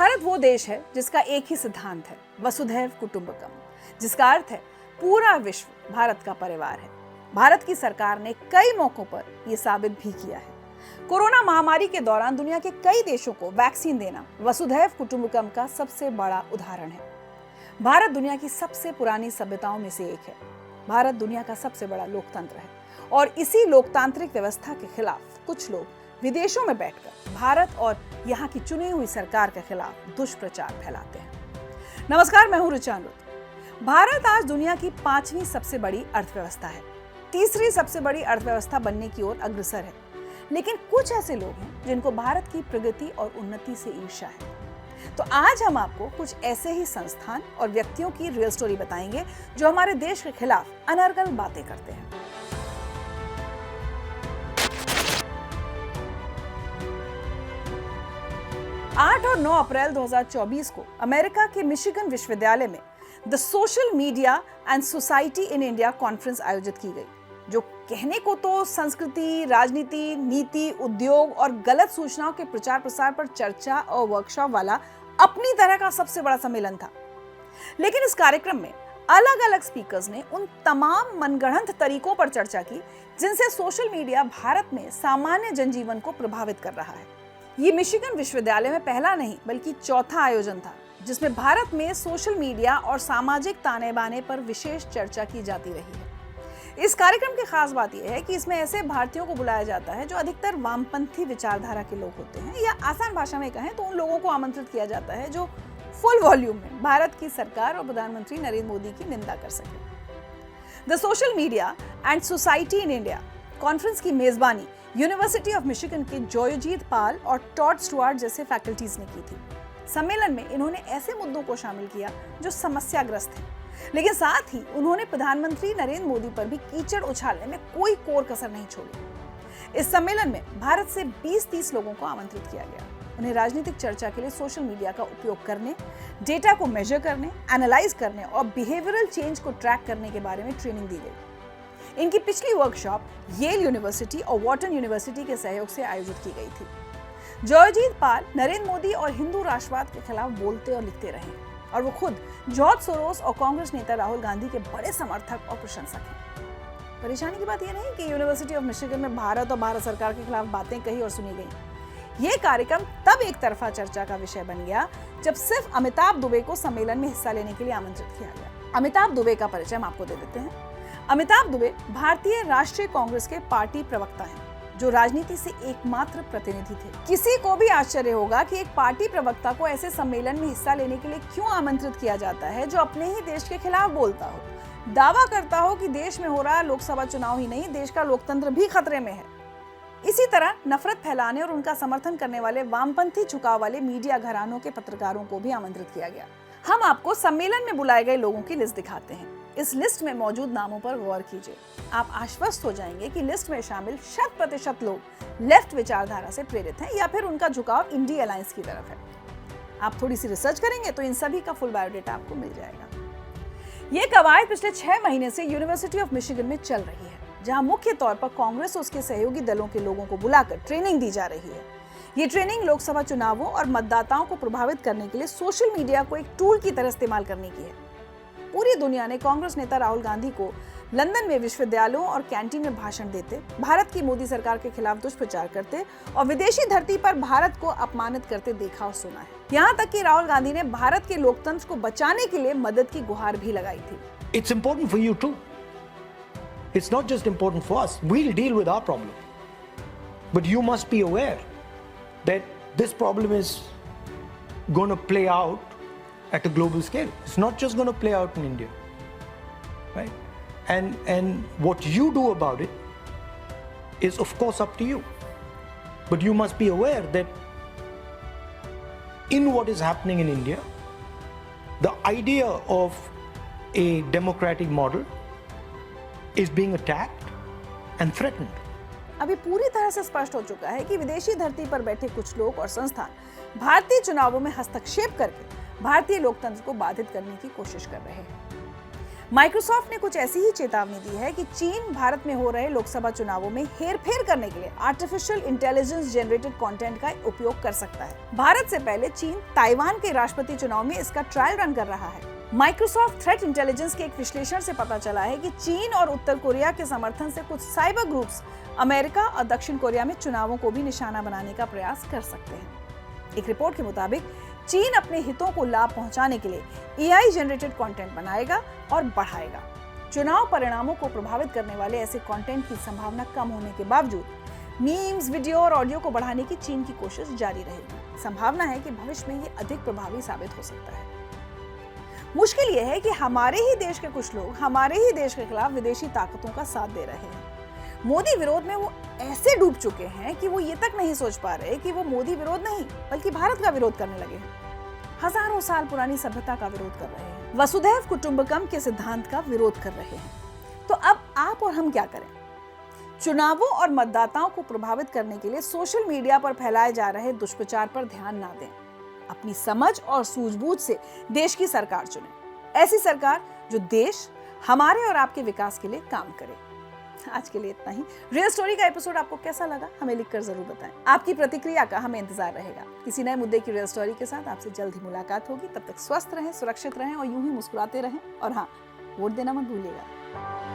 भारत वो देश है जिसका एक ही सिद्धांत है, वसुधैव कुटुंबकम, जिसका अर्थ है पूरा विश्व भारत का परिवार है। भारत की सरकार ने कई मौकों पर यह साबित भी किया है। कोरोना महामारी के दौरान दुनिया के कई देशों को वैक्सीन देना वसुधैव कुटुंबकम का सबसे बड़ा उदाहरण है। भारत दुनिया की सबसे पुरानी सभ्यताओं में से एक है। भारत दुनिया का सबसे बड़ा लोकतंत्र है और इसी लोकतांत्रिक व्यवस्था के खिलाफ कुछ लोग विदेशों में बैठकर भारत और यहाँ की चुनी हुई सरकार के खिलाफ दुष्प्रचार फैलाते हैं। नमस्कार, मैं हूं ऋचा अमृत। भारत आज दुनिया की 5वीं सबसे बड़ी अर्थव्यवस्था है, तीसरी सबसे बड़ी अर्थव्यवस्था बनने की ओर अग्रसर है। लेकिन कुछ ऐसे लोग हैं जिनको भारत की प्रगति और उन्नति से ईर्ष्या है। तो आज हम आपको कुछ ऐसे ही संस्थान और व्यक्तियों की रियल स्टोरी बताएंगे जो हमारे देश के खिलाफ अनर्गल बातें करते हैं। 8 और 9 अप्रैल 2024 को अमेरिका के मिशिगन विश्वविद्यालय में the social media and society in India conference आयोजित की गई, जो कहने को तो संस्कृति, राजनीति, नीति, उद्योग और गलत सूचनाओं के प्रचार प्रसार पर चर्चा और वर्कशॉप वाला अपनी तरह का सबसे बड़ा सम्मेलन था। लेकिन इस कार्यक्रम में अलग अलग स्पीकर्स ने उन तमाम मनगढ़ंत तरीकों पर चर्चा की जिनसे सोशल मीडिया भारत में सामान्य जनजीवन को प्रभावित कर रहा है। ये मिशिगन विश्वविद्यालय में पहला नहीं बल्कि चौथा आयोजन था जिसमें भारत में सोशल मीडिया और सामाजिक ताने बाने पर विशेष चर्चा की जाती रही है। इस कार्यक्रम की खास बात यह है कि इसमें ऐसे भारतीयों को बुलाया जाता है जो अधिकतर वामपंथी विचारधारा के लोग होते हैं, या आसान भाषा में कहें तो उन लोगों को आमंत्रित किया जाता है जो फुल वॉल्यूम में भारत की सरकार और प्रधानमंत्री नरेंद्र मोदी की निंदा कर सके। The social media and society in India conference की मेजबानी यूनिवर्सिटी ऑफ मिशिगन के जॉयजीत पाल और टॉड स्टुअर्ट जैसे फैकल्टीज ने की थी। सम्मेलन में इन्होंने ऐसे मुद्दों को शामिल किया जो समस्याग्रस्त हैं, लेकिन साथ ही उन्होंने प्रधानमंत्री नरेंद्र मोदी पर भी कीचड़ उछालने में कोई कोर कसर नहीं छोड़ी। इस सम्मेलन में भारत से 20-30 लोगों को आमंत्रित किया गया। उन्हें राजनीतिक चर्चा के लिए सोशल मीडिया का उपयोग करने, डेटा को मेजर करने, एनालाइज करने और बिहेवियरल चेंज को ट्रैक करने के बारे में ट्रेनिंग दी गई। इनकी पिछली वर्कशॉप येल यूनिवर्सिटी और वॉटन यूनिवर्सिटी के सहयोग से आयोजित की गई थी। जॉयजीत पाल नरेंद्र मोदी और हिंदू राष्ट्रवाद के खिलाफ बोलते और लिखते रहे और वो खुद जॉर्ज सोरोस और कांग्रेस नेता राहुल गांधी के बड़े समर्थक और प्रशंसक हैं। परेशानी की बात यह नहीं कि यूनिवर्सिटी ऑफ मिशिगन में भारत और भारत सरकार के खिलाफ बातें कही और सुनी गई। ये कार्यक्रम तब एक तरफा चर्चा का विषय बन गया जब सिर्फ अमिताभ दुबे को सम्मेलन में हिस्सा लेने के लिए आमंत्रित किया गया। अमिताभ दुबे का परिचय हम आपको दे देते हैं। अमिताभ दुबे भारतीय राष्ट्रीय कांग्रेस के पार्टी प्रवक्ता हैं, जो राजनीति से एकमात्र प्रतिनिधि थे। किसी को भी आश्चर्य होगा कि एक पार्टी प्रवक्ता को ऐसे सम्मेलन में हिस्सा लेने के लिए क्यों आमंत्रित किया जाता है जो अपने ही देश के खिलाफ बोलता हो, दावा करता हो कि देश में हो रहा लोकसभा चुनाव ही नहीं, देश का लोकतंत्र भी खतरे में है। इसी तरह नफरत फैलाने और उनका समर्थन करने वाले वामपंथी झुकाव वाले मीडिया घरानों के पत्रकारों को भी आमंत्रित किया गया। हम आपको सम्मेलन में बुलाए गए लोगों की लिस्ट दिखाते हैं। इस लिस्ट में मौजूद नामों पर गौर कीजिए। आप आश्वस्त हो जाएंगे कि लिस्ट में शामिल 100% लोग लेफ्ट विचारधारा से प्रेरित हैं या फिर उनका झुकाव इंडी अलायंस की तरफ है। आप थोड़ी सी रिसर्च करेंगे तो इन सभी का फुल बायोडेटा आपको मिल जाएगा। ये कवायद पिछले 6 महीने से यूनिवर्सिटी ऑफ मिशिगन में चल रही है, जहां मुख्य तौर पर कांग्रेस और उसके सहयोगी दलों के लोगों को बुलाकर ट्रेनिंग दी जा रही है। ये ट्रेनिंग लोकसभा चुनावों और मतदाताओं को प्रभावित करने के लिए सोशल मीडिया को एक टूल की तरह इस्तेमाल करने की है। पूरी दुनिया ने कांग्रेस नेता राहुल गांधी को लंदन में विश्वविद्यालयों और कैंटीन में भाषण देते, भारत की मोदी सरकार के खिलाफ दुष्प्रचार करते और विदेशी धरती पर भारत को अपमानित करते देखा और सुना है। यहाँ तक कि राहुल गांधी ने भारत के लोकतंत्र को बचाने के लिए मदद की गुहार भी लगाई थी। It's important for you too. It's not just important for us. We'll deal with our problem. But you must be aware that this problem is going to play out at a global scale. It's not just going to play out in India, right? And what you do about it is of course up to you. But you must be aware that in what is happening in India, the idea of a democratic model is being attacked and threatened. अभी पूरी तरह से स्पष्ट हो चुका है कि विदेशी धरती पर बैठे कुछ लोग और संस्थान भारतीय चुनावों में हस्तक्षेप करके भारतीय लोकतंत्र को बाधित करने की कोशिश कर रहे हैं। माइक्रोसॉफ्ट ने कुछ ऐसी ही चेतावनी दी है कि चीन भारत में हो रहे लोकसभा चुनावों में हेरफेर करने के लिए आर्टिफिशियल इंटेलिजेंस जनरेटेड कंटेंट का उपयोग कर सकता है। भारत से पहले चीन ताइवान के राष्ट्रपति चुनाव में इसका ट्रायल रन कर रहा है। माइक्रोसॉफ्ट थ्रेट इंटेलिजेंस के एक विश्लेषण से पता चला है कि चीन और उत्तर कोरिया के समर्थन से कुछ साइबर ग्रुप्स अमेरिका और दक्षिण कोरिया में चुनावों को भी निशाना बनाने का प्रयास कर सकते हैं। एक रिपोर्ट के मुताबिक चीन अपने हितों को लाभ पहुंचाने के लिए एआई जनरेटेड कंटेंट बनाएगा और बढ़ाएगा। चुनाव परिणामों को प्रभावित करने वाले ऐसे कंटेंट की संभावना कम होने के बावजूद मीम्स, वीडियो और ऑडियो को बढ़ाने की चीन की कोशिश जारी रहेगी। संभावना है कि भविष्य में ये अधिक प्रभावी साबित हो सकता है। मुश्किल ये है कि हमारे ही देश के कुछ लोग हमारे ही देश के खिलाफ विदेशी ताकतों का साथ दे रहे हैं। मोदी विरोध में वो ऐसे डूब चुके हैं कि वो ये तक नहीं सोच पा रहे कि वो मोदी विरोध नहीं बल्कि भारत का विरोध करने लगे हैं। हजारों साल पुरानी सभ्यता का विरोध कर रहे हैं, वसुधैव कुटुंबकम के सिद्धांत का विरोध कर रहे हैं। तो अब आप और हम क्या करें? चुनावों और मतदाताओं को प्रभावित करने के लिए सोशल मीडिया पर फैलाए जा रहे दुष्प्रचार पर ध्यान ना दें। अपनी समझ और सूझबूझ से देश की सरकार चुनें। ऐसी सरकार जो देश, हमारे और आपके विकास के लिए काम करे। आज के लिए इतना ही। रियल स्टोरी का एपिसोड आपको कैसा लगा हमें लिखकर जरूर बताएं। आपकी प्रतिक्रिया का हमें इंतजार रहेगा। किसी नए मुद्दे की रियल स्टोरी के साथ आपसे जल्द ही मुलाकात होगी। तब तक स्वस्थ रहें, सुरक्षित रहें और यूं ही मुस्कुराते रहें। और हाँ, वोट देना मत भूलिएगा।